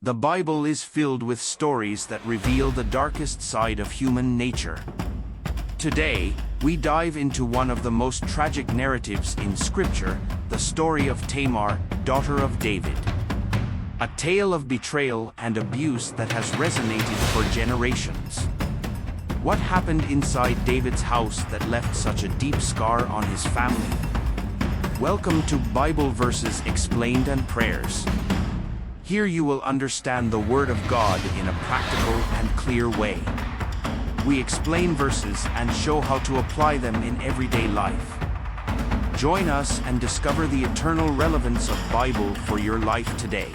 The Bible is filled with stories that reveal the darkest side of human nature. Today, we dive into one of the most tragic narratives in Scripture, the story of Tamar, daughter of David. A tale of betrayal and abuse that has resonated for generations. What happened inside David's house that left such a deep scar on his family? Welcome to Bible Verses Explained and Prayers. Here you will understand the Word of God in a practical and clear way. We explain verses and show how to apply them in everyday life. Join us and discover the eternal relevance of Bible for your life today.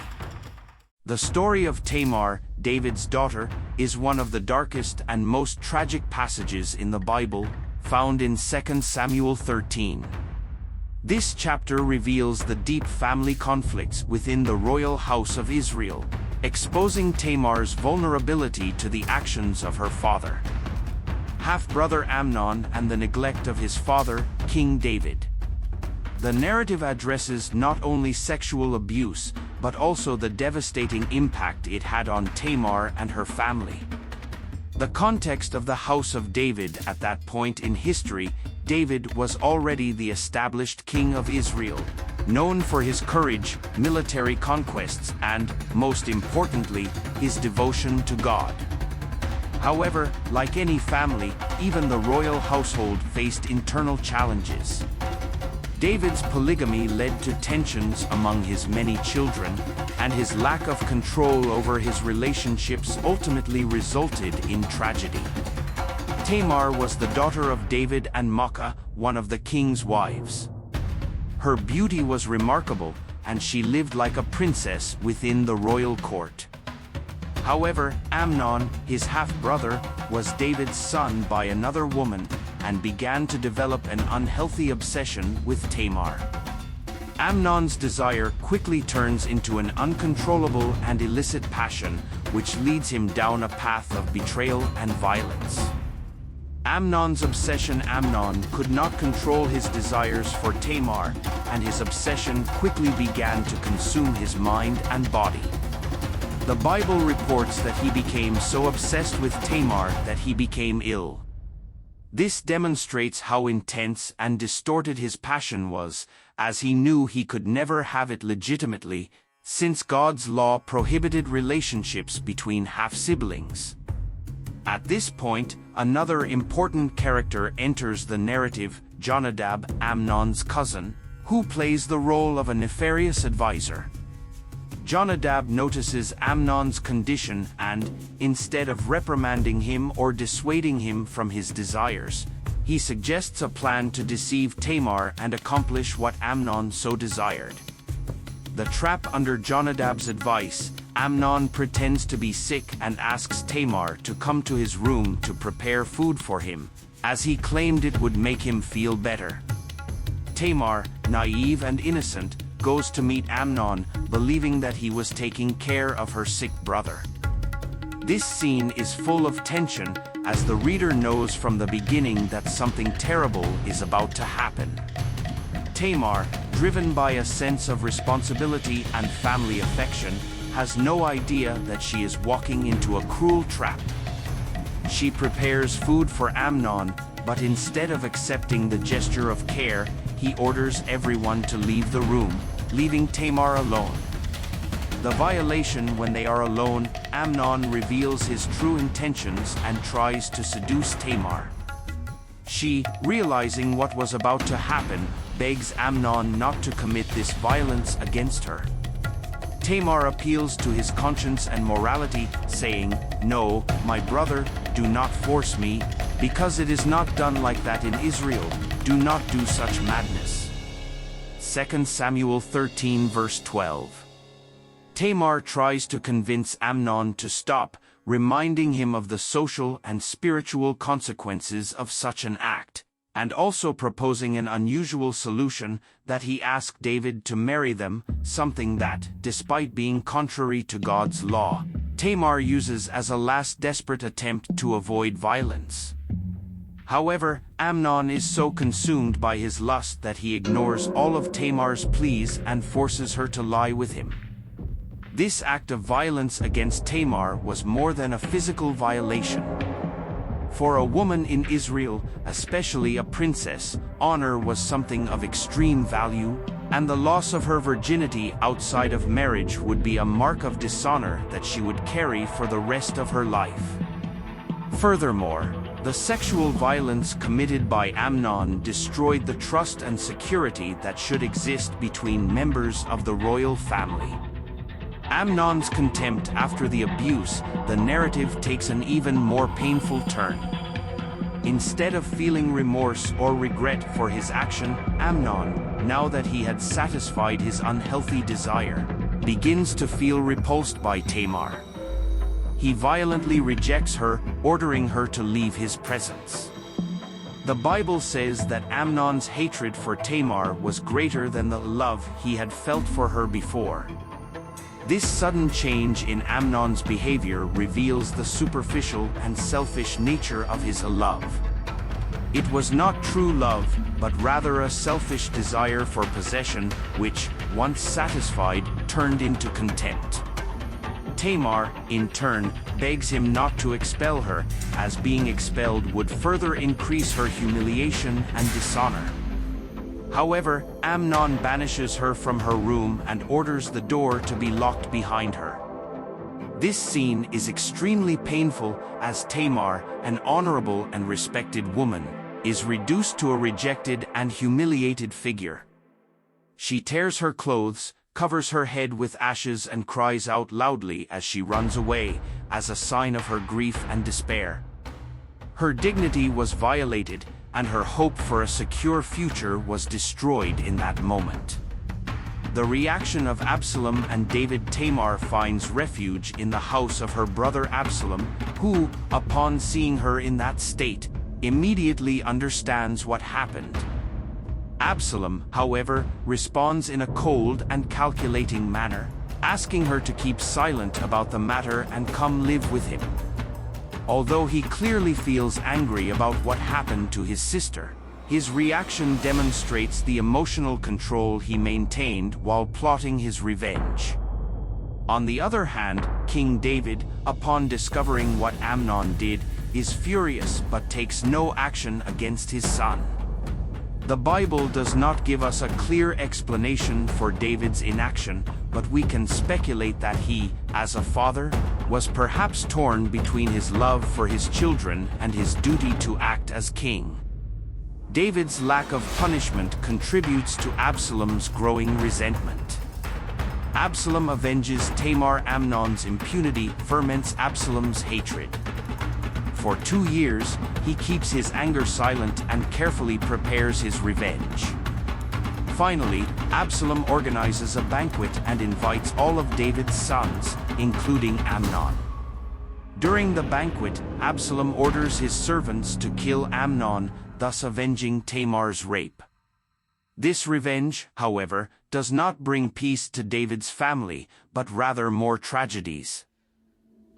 The story of Tamar, David's daughter, is one of the darkest and most tragic passages in the Bible, found in 2 Samuel 13. This chapter reveals the deep family conflicts within the royal house of Israel, exposing Tamar's vulnerability to the actions of her father, half-brother Amnon, and the neglect of his father, King David. The narrative addresses not only sexual abuse, but also the devastating impact it had on Tamar and her family. The context of the house of David at that point in history: David was already the established king of Israel, known for his courage, military conquests, and, most importantly, his devotion to God. However, like any family, even the royal household faced internal challenges. David's polygamy led to tensions among his many children, and his lack of control over his relationships ultimately resulted in tragedy. Tamar was the daughter of David and Maacah, one of the king's wives. Her beauty was remarkable, and she lived like a princess within the royal court. However, Amnon, his half-brother, was David's son by another woman, and began to develop an unhealthy obsession with Tamar. Amnon's desire quickly turns into an uncontrollable and illicit passion, which leads him down a path of betrayal and violence. Amnon could not control his desires for Tamar, and his obsession quickly began to consume his mind and body. The Bible reports that he became so obsessed with Tamar that he became ill. This demonstrates how intense and distorted his passion was, as he knew he could never have it legitimately, since God's law prohibited relationships between half-siblings. At this point, another important character enters the narrative: Jonadab, Amnon's cousin, who plays the role of a nefarious advisor. Jonadab notices Amnon's condition and, instead of reprimanding him or dissuading him from his desires, he suggests a plan to deceive Tamar and accomplish what Amnon so desired. The trap: under Jonadab's advice, Amnon pretends to be sick and asks Tamar to come to his room to prepare food for him, as he claimed it would make him feel better. Tamar, naive and innocent, goes to meet Amnon, believing that he was taking care of her sick brother. This scene is full of tension, as the reader knows from the beginning that something terrible is about to happen. Tamar, driven by a sense of responsibility and family affection, has no idea that she is walking into a cruel trap. She prepares food for Amnon, but instead of accepting the gesture of care, he orders everyone to leave the room, leaving Tamar alone. The violation: when they are alone, Amnon reveals his true intentions and tries to seduce Tamar. She, realizing what was about to happen, begs Amnon not to commit this violence against her. Tamar appeals to his conscience and morality, saying, "No, my brother, do not force me, because it is not done like that in Israel. Do not do such madness." 2 Samuel 13 verse 12. Tamar tries to convince Amnon to stop, reminding him of the social and spiritual consequences of such an act, and also proposing an unusual solution: that he ask David to marry them, something that, despite being contrary to God's law, Tamar uses as a last desperate attempt to avoid violence. However, Amnon is so consumed by his lust that he ignores all of Tamar's pleas and forces her to lie with him. This act of violence against Tamar was more than a physical violation. For a woman in Israel, especially a princess, honor was something of extreme value, and the loss of her virginity outside of marriage would be a mark of dishonor that she would carry for the rest of her life. Furthermore, the sexual violence committed by Amnon destroyed the trust and security that should exist between members of the royal family. Amnon's contempt after the abuse, the narrative takes an even more painful turn. Instead of feeling remorse or regret for his action, Amnon, now that he had satisfied his unhealthy desire, begins to feel repulsed by Tamar. He violently rejects her, ordering her to leave his presence. The Bible says that Amnon's hatred for Tamar was greater than the love he had felt for her before. This sudden change in Amnon's behavior reveals the superficial and selfish nature of his love. It was not true love, but rather a selfish desire for possession, which, once satisfied, turned into contempt. Tamar, in turn, begs him not to expel her, as being expelled would further increase her humiliation and dishonor. However, Amnon banishes her from her room and orders the door to be locked behind her. This scene is extremely painful, as Tamar, an honorable and respected woman, is reduced to a rejected and humiliated figure. She tears her clothes, covers her head with ashes and cries out loudly as she runs away, as a sign of her grief and despair. Her dignity was violated, and her hope for a secure future was destroyed in that moment. The reaction of Absalom and David. Tamar finds refuge in the house of her brother Absalom, who, upon seeing her in that state, immediately understands what happened. Absalom, however, responds in a cold and calculating manner, asking her to keep silent about the matter and come live with him. Although he clearly feels angry about what happened to his sister, his reaction demonstrates the emotional control he maintained while plotting his revenge. On the other hand, King David, upon discovering what Amnon did, is furious but takes no action against his son. The Bible does not give us a clear explanation for David's inaction, but we can speculate that he, as a father, was perhaps torn between his love for his children and his duty to act as king. David's lack of punishment contributes to Absalom's growing resentment. Absalom avenges Tamar. Amnon's impunity ferments Absalom's hatred. For 2 years, he keeps his anger silent and carefully prepares his revenge. Finally, Absalom organizes a banquet and invites all of David's sons, including Amnon. During the banquet, Absalom orders his servants to kill Amnon, thus avenging Tamar's rape. This revenge, however, does not bring peace to David's family, but rather more tragedies.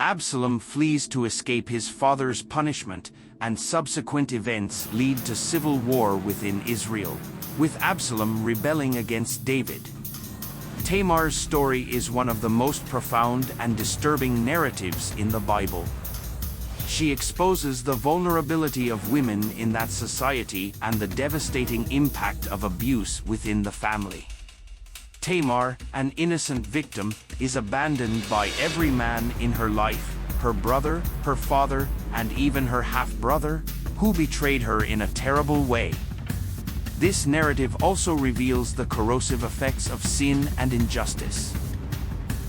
Absalom flees to escape his father's punishment, and subsequent events lead to civil war within Israel, with Absalom rebelling against David. Tamar's story is one of the most profound and disturbing narratives in the Bible. She exposes the vulnerability of women in that society and the devastating impact of abuse within the family. Tamar, an innocent victim, is abandoned by every man in her life, her brother, her father, and even her half-brother, who betrayed her in a terrible way. This narrative also reveals the corrosive effects of sin and injustice.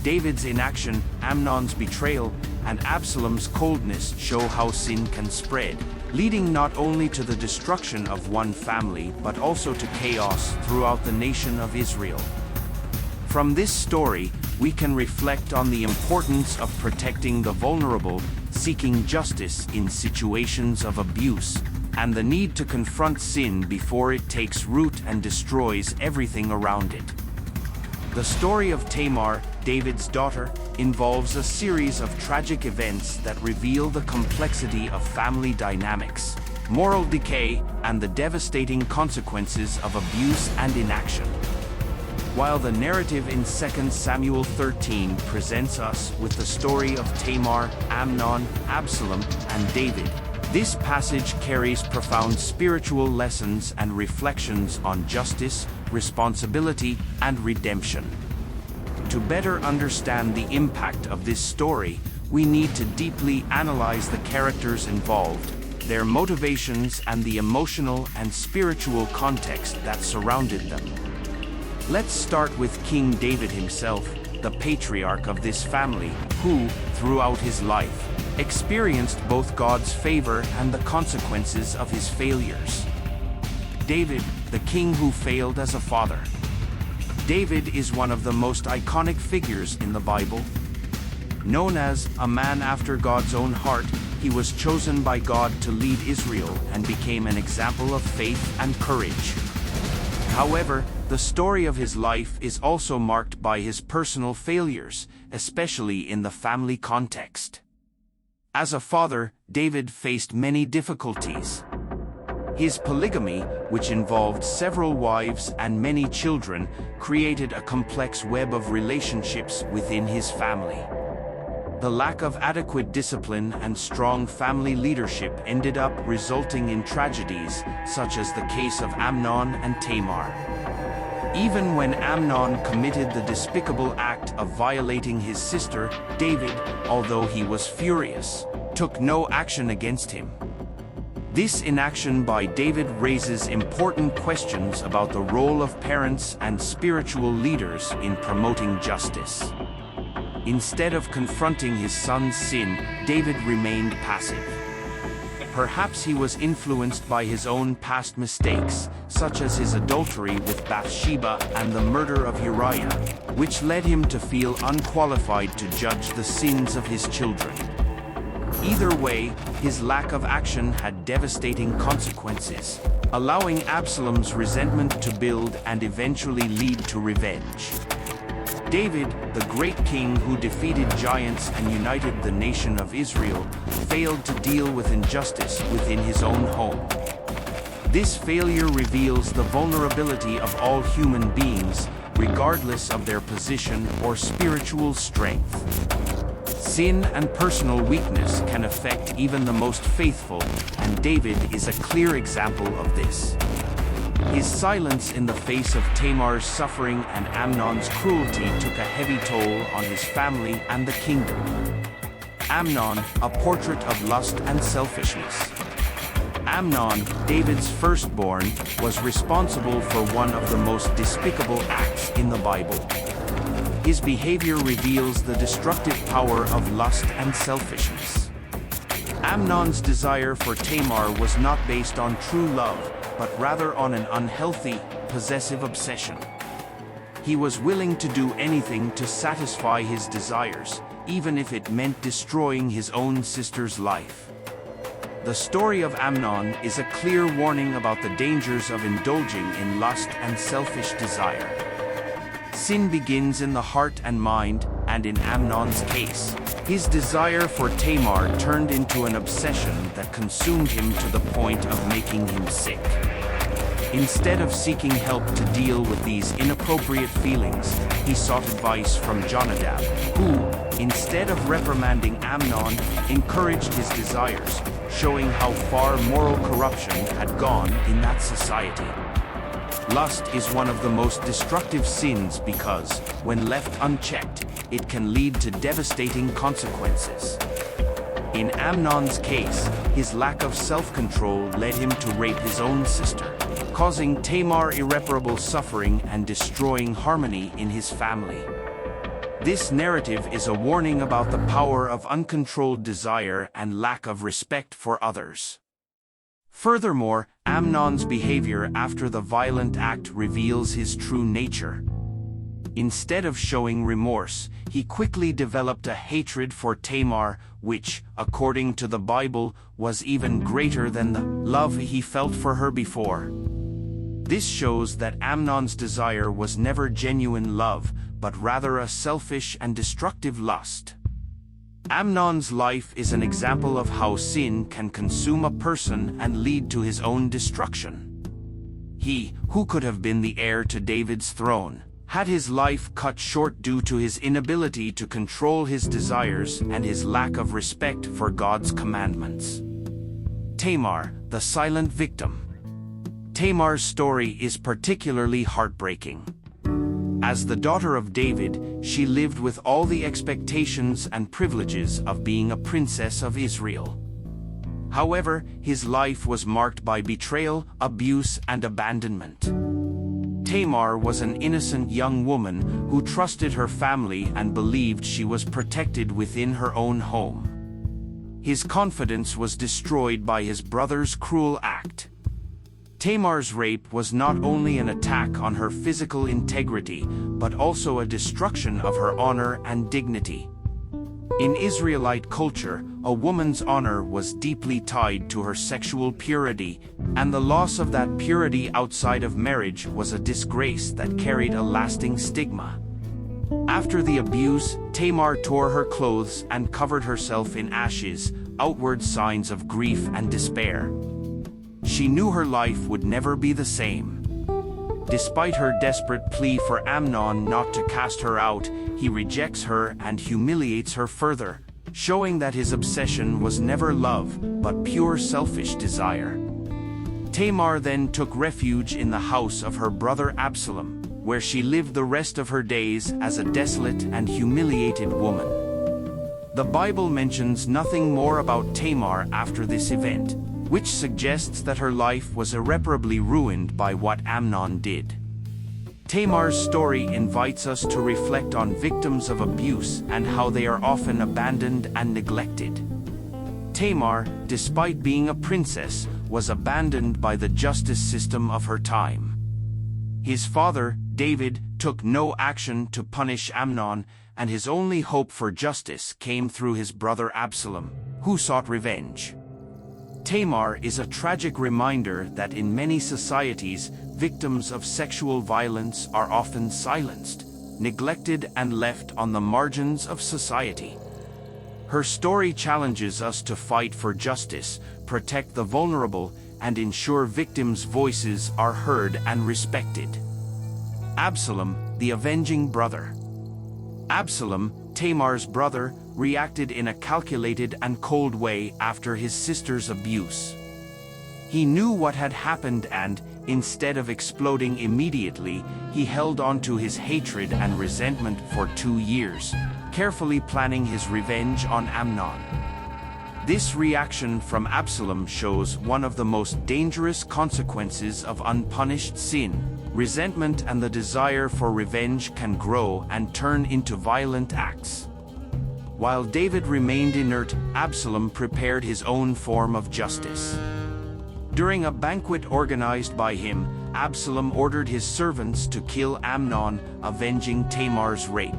David's inaction, Amnon's betrayal, and Absalom's coldness show how sin can spread, leading not only to the destruction of one family but also to chaos throughout the nation of Israel. From this story, we can reflect on the importance of protecting the vulnerable, seeking justice in situations of abuse, and the need to confront sin before it takes root and destroys everything around it. The story of Tamar, David's daughter, involves a series of tragic events that reveal the complexity of family dynamics, moral decay, and the devastating consequences of abuse and inaction. While the narrative in 2 Samuel 13 presents us with the story of Tamar, Amnon, Absalom, and David, this passage carries profound spiritual lessons and reflections on justice, responsibility, and redemption. To better understand the impact of this story, we need to deeply analyze the characters involved, their motivations, and the emotional and spiritual context that surrounded them. Let's start with King David himself, the patriarch of this family, who, throughout his life, experienced both God's favor and the consequences of his failures. David, the king who failed as a father. David is one of the most iconic figures in the Bible. Known as a man after God's own heart, he was chosen by God to lead Israel and became an example of faith and courage. However, the story of his life is also marked by his personal failures, especially in the family context. As a father, David faced many difficulties. His polygamy, which involved several wives and many children, created a complex web of relationships within his family. The lack of adequate discipline and strong family leadership ended up resulting in tragedies, such as the case of Amnon and Tamar. Even when Amnon committed the despicable act of violating his sister, David, although he was furious, took no action against him. This inaction by David raises important questions about the role of parents and spiritual leaders in promoting justice. Instead of confronting his son's sin, David remained passive. Perhaps he was influenced by his own past mistakes, such as his adultery with Bathsheba and the murder of Uriah, which led him to feel unqualified to judge the sins of his children. Either way, his lack of action had devastating consequences, allowing Absalom's resentment to build and eventually lead to revenge. David, the great king who defeated giants and united the nation of Israel, failed to deal with injustice within his own home. This failure reveals the vulnerability of all human beings, regardless of their position or spiritual strength. Sin and personal weakness can affect even the most faithful, and David is a clear example of this. His silence in the face of Tamar's suffering and Amnon's cruelty took a heavy toll on his family and the kingdom. Amnon, a portrait of lust and selfishness. Amnon, David's firstborn, was responsible for one of the most despicable acts in the Bible. His behavior reveals the destructive power of lust and selfishness. Amnon's desire for Tamar was not based on true love, but rather on an unhealthy, possessive obsession. He was willing to do anything to satisfy his desires, even if it meant destroying his own sister's life. The story of Amnon is a clear warning about the dangers of indulging in lust and selfish desire. Sin begins in the heart and mind, and in Amnon's case, his desire for Tamar turned into an obsession that consumed him to the point of making him sick. Instead of seeking help to deal with these inappropriate feelings, he sought advice from Jonadab, who, instead of reprimanding Amnon, encouraged his desires, showing how far moral corruption had gone in that society. Lust is one of the most destructive sins because, when left unchecked, it can lead to devastating consequences. In Amnon's case, his lack of self-control led him to rape his own sister, causing Tamar irreparable suffering and destroying harmony in his family. This narrative is a warning about the power of uncontrolled desire and lack of respect for others. Furthermore, Amnon's behavior after the violent act reveals his true nature. Instead of showing remorse, he quickly developed a hatred for Tamar, which, according to the Bible, was even greater than the love he felt for her before. This shows that Amnon's desire was never genuine love, but rather a selfish and destructive lust. Amnon's life is an example of how sin can consume a person and lead to his own destruction. He, who could have been the heir to David's throne, had his life cut short due to his inability to control his desires and his lack of respect for God's commandments. Tamar, the silent victim. Tamar's story is particularly heartbreaking. As the daughter of David, she lived with all the expectations and privileges of being a princess of Israel. However, his life was marked by betrayal, abuse, and abandonment. Tamar was an innocent young woman who trusted her family and believed she was protected within her own home. His confidence was destroyed by his brother's cruel act. Tamar's rape was not only an attack on her physical integrity, but also a destruction of her honor and dignity. In Israelite culture, a woman's honor was deeply tied to her sexual purity, and the loss of that purity outside of marriage was a disgrace that carried a lasting stigma. After the abuse, Tamar tore her clothes and covered herself in ashes, outward signs of grief and despair. She knew her life would never be the same. Despite her desperate plea for Amnon not to cast her out, he rejects her and humiliates her further, showing that his obsession was never love, but pure selfish desire. Tamar then took refuge in the house of her brother Absalom, where she lived the rest of her days as a desolate and humiliated woman. The Bible mentions nothing more about Tamar after this event, which suggests that her life was irreparably ruined by what Amnon did. Tamar's story invites us to reflect on victims of abuse and how they are often abandoned and neglected. Tamar, despite being a princess, was abandoned by the justice system of her time. His father, David, took no action to punish Amnon, and his only hope for justice came through his brother Absalom, who sought revenge. Tamar is a tragic reminder that in many societies, victims of sexual violence are often silenced, neglected, and left on the margins of society. Her story challenges us to fight for justice, protect the vulnerable, and ensure victims' voices are heard and respected. Absalom, the avenging brother. Absalom, Tamar's brother, reacted in a calculated and cold way after his sister's abuse. He knew what had happened and, instead of exploding immediately, he held on to his hatred and resentment for 2 years, carefully planning his revenge on Amnon. This reaction from Absalom shows one of the most dangerous consequences of unpunished sin. Resentment and the desire for revenge can grow and turn into violent acts. While David remained inert, Absalom prepared his own form of justice. During a banquet organized by him, Absalom ordered his servants to kill Amnon, avenging Tamar's rape.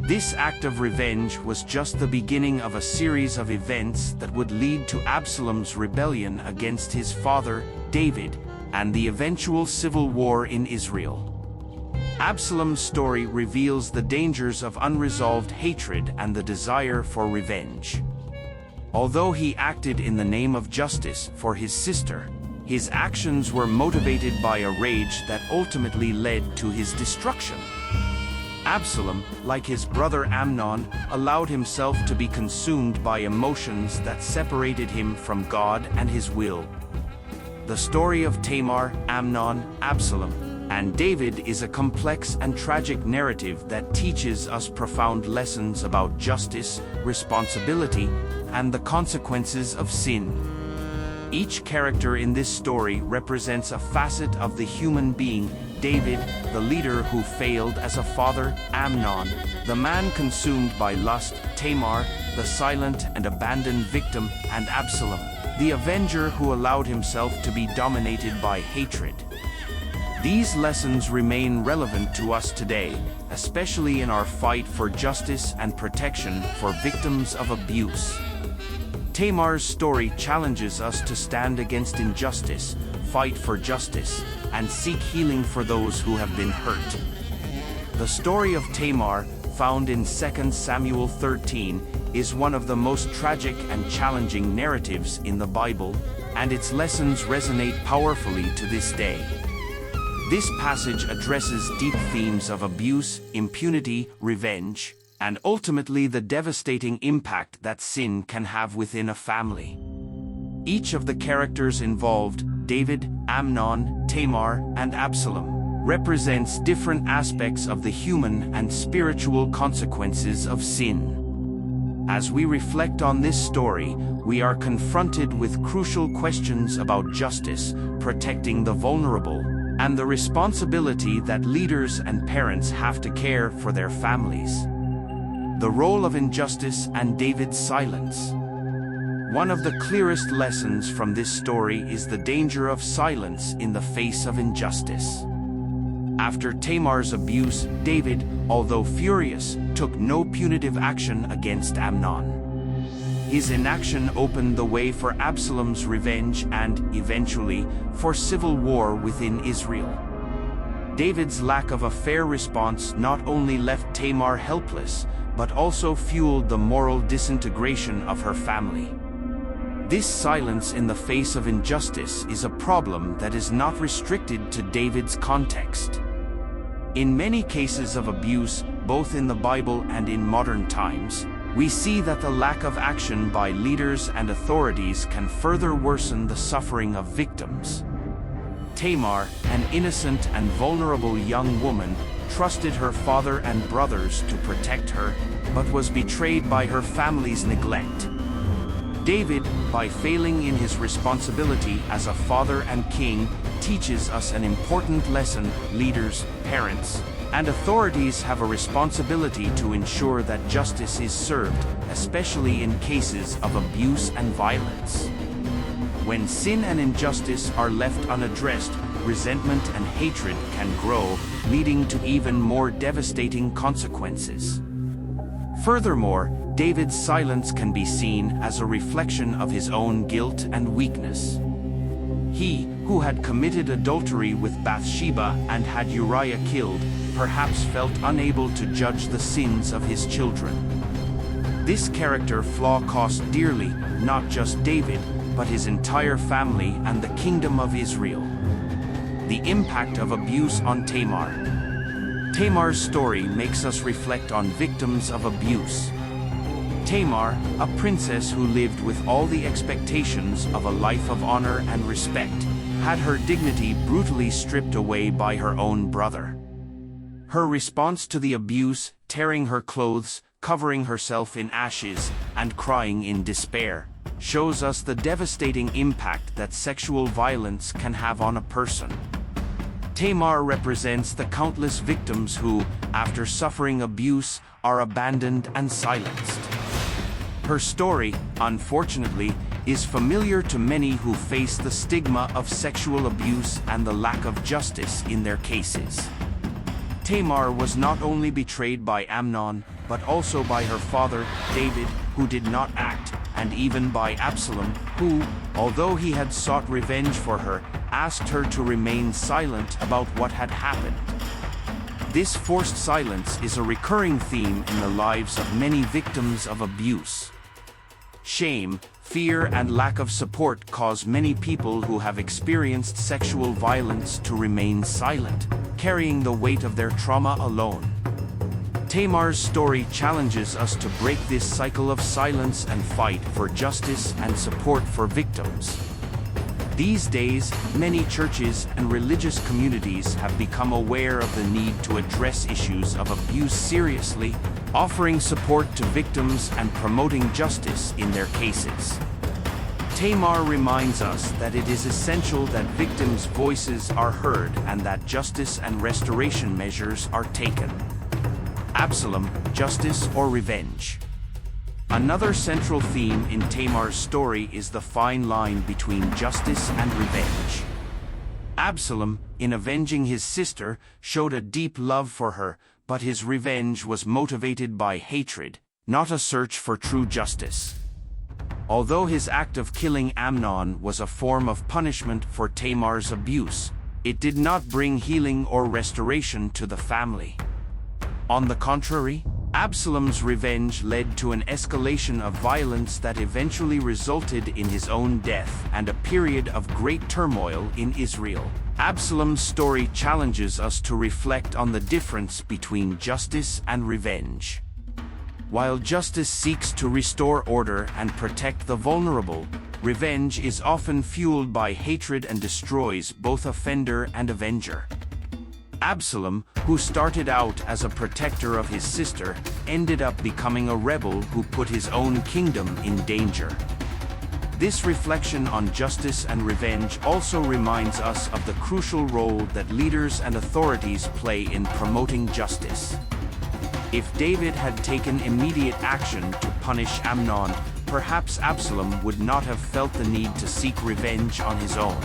This act of revenge was just the beginning of a series of events that would lead to Absalom's rebellion against his father, David, and the eventual civil war in Israel. Absalom's story reveals the dangers of unresolved hatred and the desire for revenge. Although he acted in the name of justice for his sister, his actions were motivated by a rage that ultimately led to his destruction. Absalom, like his brother Amnon, allowed himself to be consumed by emotions that separated him from God and his will. The story of Tamar, Amnon, Absalom, and David is a complex and tragic narrative that teaches us profound lessons about justice, responsibility, and the consequences of sin. Each character in this story represents a facet of the human being: David, the leader who failed as a father; Amnon, the man consumed by lust; Tamar, the silent and abandoned victim; and Absalom, the avenger who allowed himself to be dominated by hatred. These lessons remain relevant to us today, especially in our fight for justice and protection for victims of abuse. Tamar's story challenges us to stand against injustice, fight for justice, and seek healing for those who have been hurt. The story of Tamar, found in 2 Samuel 13, is one of the most tragic and challenging narratives in the Bible, and its lessons resonate powerfully to this day. This passage addresses deep themes of abuse, impunity, revenge, and ultimately the devastating impact that sin can have within a family. Each of the characters involved, David, Amnon, Tamar, and Absalom, represents different aspects of the human and spiritual consequences of sin. As we reflect on this story, we are confronted with crucial questions about justice, protecting the vulnerable, and the responsibility that leaders and parents have to care for their families. The role of injustice and David's silence. One of the clearest lessons from this story is the danger of silence in the face of injustice. After Tamar's abuse, David, although furious, took no punitive action against Amnon. His inaction opened the way for Absalom's revenge and, eventually, for civil war within Israel. David's lack of a fair response not only left Tamar helpless, but also fueled the moral disintegration of her family. This silence in the face of injustice is a problem that is not restricted to David's context. In many cases of abuse, both in the Bible and in modern times, we see that the lack of action by leaders and authorities can further worsen the suffering of victims. Tamar, an innocent and vulnerable young woman, trusted her father and brothers to protect her, but was betrayed by her family's neglect. David, by failing in his responsibility as a father and king, teaches us an important lesson. Leaders, parents, and authorities have a responsibility to ensure that justice is served, especially in cases of abuse and violence. When sin and injustice are left unaddressed, resentment and hatred can grow, leading to even more devastating consequences. Furthermore, David's silence can be seen as a reflection of his own guilt and weakness. He, who had committed adultery with Bathsheba and had Uriah killed, perhaps felt unable to judge the sins of his children. This character flaw cost dearly, not just David, but his entire family and the kingdom of Israel. The impact of abuse on Tamar. Tamar's story makes us reflect on victims of abuse. Tamar, a princess who lived with all the expectations of a life of honor and respect, had her dignity brutally stripped away by her own brother. Her response to the abuse, tearing her clothes, covering herself in ashes, and crying in despair, shows us the devastating impact that sexual violence can have on a person. Tamar represents the countless victims who, after suffering abuse, are abandoned and silenced. Her story, unfortunately, is familiar to many who face the stigma of sexual abuse and the lack of justice in their cases. Tamar was not only betrayed by Amnon, but also by her father, David, who did not act, and even by Absalom, who, although he had sought revenge for her, asked her to remain silent about what had happened. This forced silence is a recurring theme in the lives of many victims of abuse. Shame, fear, and lack of support cause many people who have experienced sexual violence to remain silent, carrying the weight of their trauma alone. Tamar's story challenges us to break this cycle of silence and fight for justice and support for victims. These days, many churches and religious communities have become aware of the need to address issues of abuse seriously, offering support to victims and promoting justice in their cases. Tamar reminds us that it is essential that victims' voices are heard and that justice and restoration measures are taken. Absalom, justice or revenge. Another central theme in Tamar's story is the fine line between justice and revenge. Absalom, in avenging his sister, showed a deep love for her, but his revenge was motivated by hatred, not a search for true justice. Although his act of killing Amnon was a form of punishment for Tamar's abuse, it did not bring healing or restoration to the family. On the contrary, Absalom's revenge led to an escalation of violence that eventually resulted in his own death and a period of great turmoil in Israel. Absalom's story challenges us to reflect on the difference between justice and revenge. While justice seeks to restore order and protect the vulnerable, revenge is often fueled by hatred and destroys both offender and avenger. Absalom, who started out as a protector of his sister, ended up becoming a rebel who put his own kingdom in danger. This reflection on justice and revenge also reminds us of the crucial role that leaders and authorities play in promoting justice. If David had taken immediate action to punish Amnon, perhaps Absalom would not have felt the need to seek revenge on his own.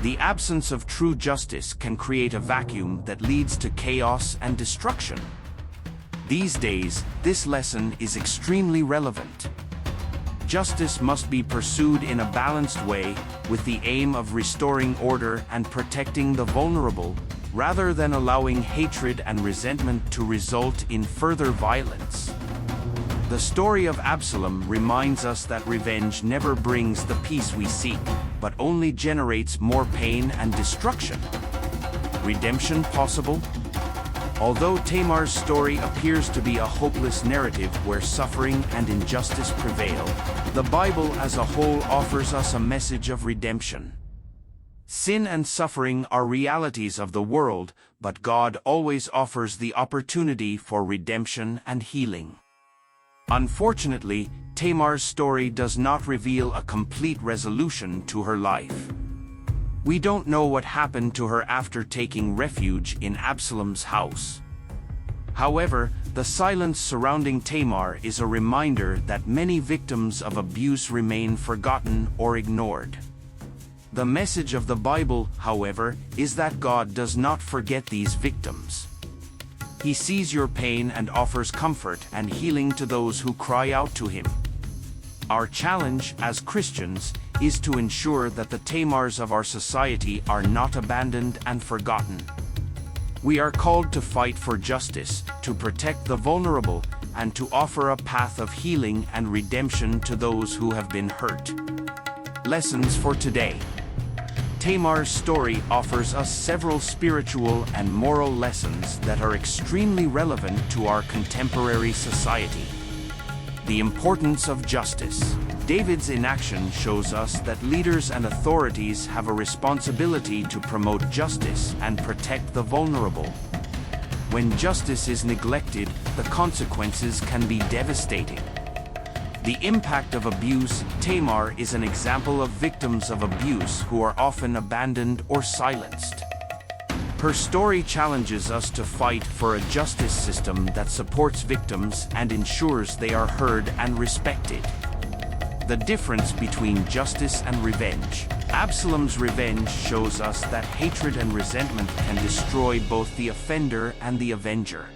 The absence of true justice can create a vacuum that leads to chaos and destruction. These days, this lesson is extremely relevant. Justice must be pursued in a balanced way, with the aim of restoring order and protecting the vulnerable, rather than allowing hatred and resentment to result in further violence. The story of Absalom reminds us that revenge never brings the peace we seek, but only generates more pain and destruction. Redemption possible? Although Tamar's story appears to be a hopeless narrative where suffering and injustice prevail, the Bible as a whole offers us a message of redemption. Sin and suffering are realities of the world, but God always offers the opportunity for redemption and healing. Unfortunately, Tamar's story does not reveal a complete resolution to her life. We don't know what happened to her after taking refuge in Absalom's house. However, the silence surrounding Tamar is a reminder that many victims of abuse remain forgotten or ignored. The message of the Bible, however, is that God does not forget these victims. He sees your pain and offers comfort and healing to those who cry out to him. Our challenge as Christians is to ensure that the Tamars of our society are not abandoned and forgotten. We are called to fight for justice, to protect the vulnerable, and to offer a path of healing and redemption to those who have been hurt. Lessons for today. Tamar's story offers us several spiritual and moral lessons that are extremely relevant to our contemporary society. The importance of justice. David's inaction shows us that leaders and authorities have a responsibility to promote justice and protect the vulnerable. When justice is neglected, the consequences can be devastating. The impact of abuse. Tamar is an example of victims of abuse who are often abandoned or silenced. Her story challenges us to fight for a justice system that supports victims and ensures they are heard and respected. The difference between justice and revenge. Absalom's revenge shows us that hatred and resentment can destroy both the offender and the avenger.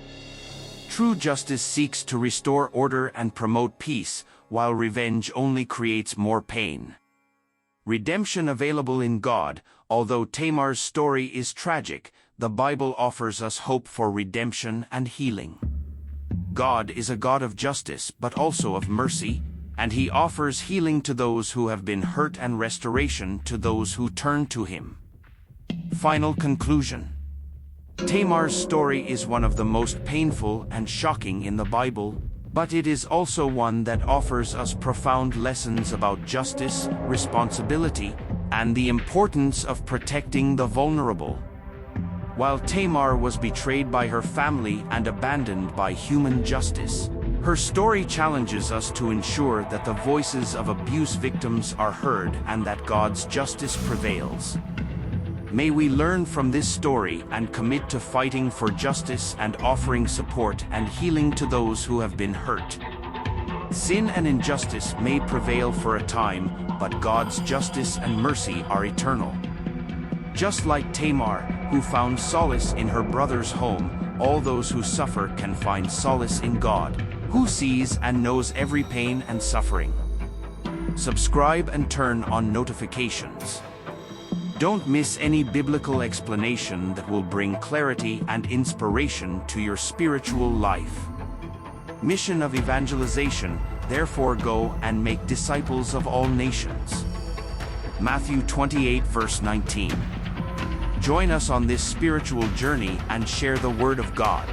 True justice seeks to restore order and promote peace, while revenge only creates more pain. Redemption available in God. Although Tamar's story is tragic, the Bible offers us hope for redemption and healing. God is a God of justice but also of mercy, and He offers healing to those who have been hurt and restoration to those who turn to Him. Final conclusion. Tamar's story is one of the most painful and shocking in the Bible, but it is also one that offers us profound lessons about justice, responsibility, and the importance of protecting the vulnerable. While Tamar was betrayed by her family and abandoned by human justice, her story challenges us to ensure that the voices of abuse victims are heard and that God's justice prevails. May we learn from this story and commit to fighting for justice and offering support and healing to those who have been hurt. Sin and injustice may prevail for a time, but God's justice and mercy are eternal. Just like Tamar, who found solace in her brother's home, all those who suffer can find solace in God, who sees and knows every pain and suffering. Subscribe and turn on notifications. Don't miss any biblical explanation that will bring clarity and inspiration to your spiritual life. Mission of evangelization, therefore go and make disciples of all nations. Matthew 28 verse 19. Join us on this spiritual journey and share the Word of God.